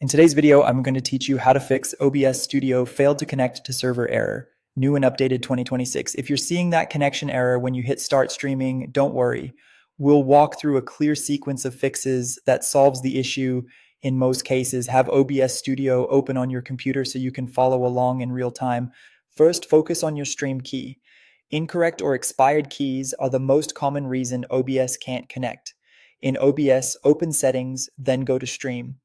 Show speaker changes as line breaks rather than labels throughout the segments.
In today's video, I'm going to teach you how to fix OBS Studio failed to connect to server error, new and updated 2026. If you're seeing that connection error when you hit start streaming, don't worry. We'll walk through a clear sequence of fixes that solves the issue in most cases. Have OBS Studio open on your computer so you can follow along in real time. First, focus on your stream key. Incorrect or expired keys are the most common reason OBS can't connect. In OBS, open Settings, then go to Stream.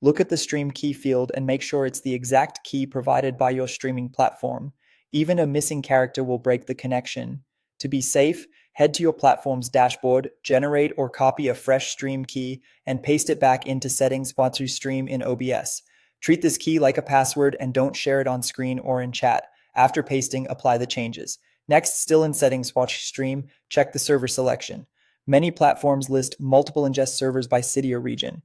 Look at the stream key field and make sure it's the exact key provided by your streaming platform. Even a missing character will break the connection. To be safe, head to your platform's dashboard, generate or copy a fresh stream key, and paste it back into settings once you stream in OBS. Treat this key like a password and don't share it on screen or in chat. After pasting, apply the changes. Next, still in settings while you stream, check the server selection. Many platforms list multiple ingest servers by city or region.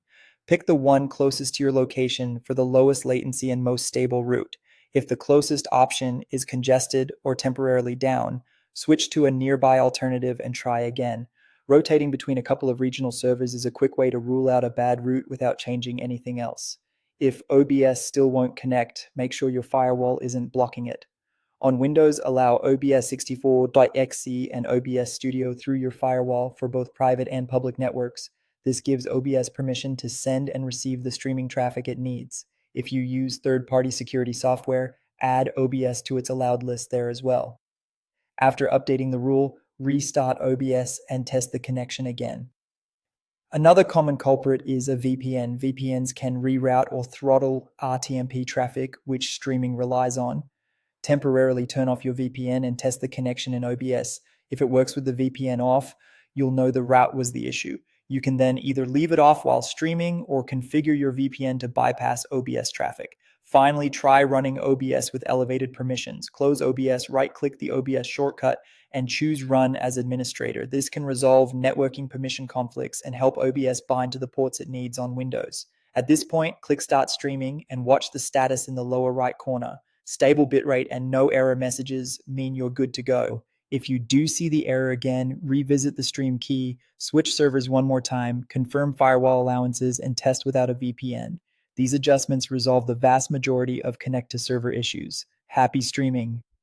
Pick the one closest to your location for the lowest latency and most stable route. If the closest option is congested or temporarily down, switch to a nearby alternative and try again. Rotating between a couple of regional servers is a quick way to rule out a bad route without changing anything else. If OBS still won't connect, make sure your firewall isn't blocking it. On Windows, allow OBS64.exe and OBS Studio through your firewall for both private and public networks. This gives OBS permission to send and receive the streaming traffic it needs. If you use third-party security software, add OBS to its allowed list there as well. After updating the rule, restart OBS and test the connection again. Another common culprit is a VPN. VPNs can reroute or throttle RTMP traffic, which streaming relies on. Temporarily turn off your VPN and test the connection in OBS. If it works with the VPN off, you'll know the route was the issue. You can then either leave it off while streaming or configure your VPN to bypass OBS traffic. Finally, try running OBS with elevated permissions. Close OBS, right-click the OBS shortcut, and choose Run as administrator. This can resolve networking permission conflicts and help OBS bind to the ports it needs on Windows. At this point, click Start Streaming and watch the status in the lower right corner. Stable bitrate and no error messages mean you're good to go. If you do see the error again, revisit the stream key, switch servers one more time, confirm firewall allowances, and test without a VPN. These adjustments resolve the vast majority of connect to server issues. Happy streaming!